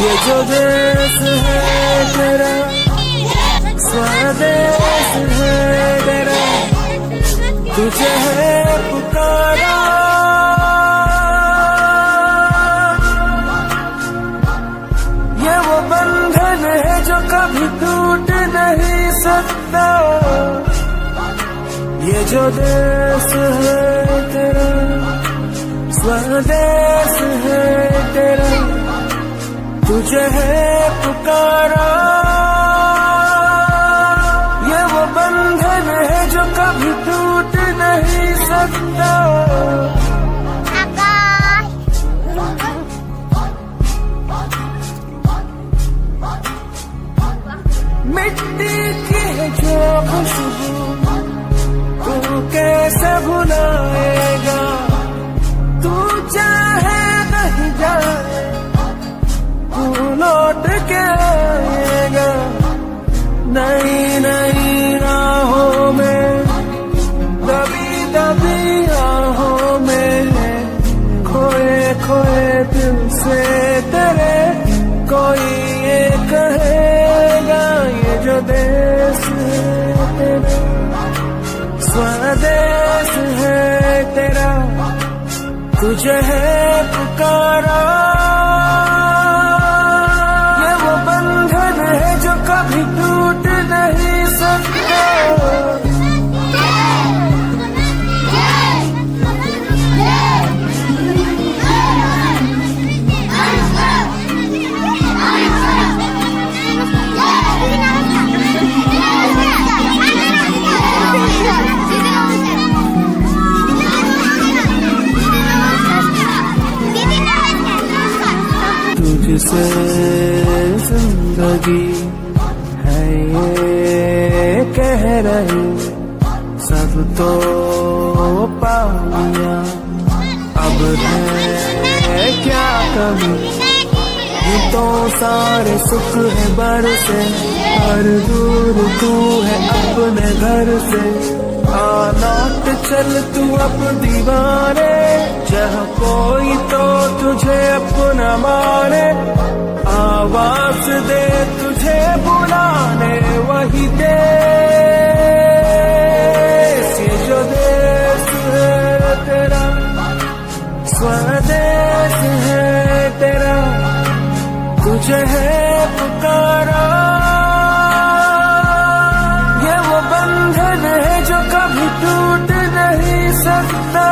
ये जो देश है तेरा, स्वदेश है तेरा, तुझे है पुकारा। ये वो बंधन है जो कभी टूट नहीं सकता। ये जो देश है तेरा, स्वदेश है तेरा, तुझे है पुकारा। ये वो बंधन है जो कभी टूट नहीं सकता। मिट्टी की है जो खुशबू तू कैसे भुलाएगा। तू चाहे नहीं जाए तू लौट के आएगा। नई नई राहों में, दबी दबी राहों में, खोए खोए दिल से तेरे कोई ये कहेगा। ये जो देश है तेरा, स्वदेश है तेरा, तुझे है पुकारा। ये वो बंधन है जो कभी टूट नहीं सकता। तुझसे जिंदगी है ये कह रही, सब तो पा लिया, अब है क्या कमी। ये तो सारे सुख है बरसे, हर दूर तू है अपने घर से। आ लौट चल तू अब दीवाने, जहाँ कोई तो तुझे अपना माने। आवाज दे तुझे बुलाने वही देश। ये जो देश है तेरा, स्वदेश है तेरा, तुझे है पुकारा। ये वो बंधन है जो कभी टूट नहीं सकता।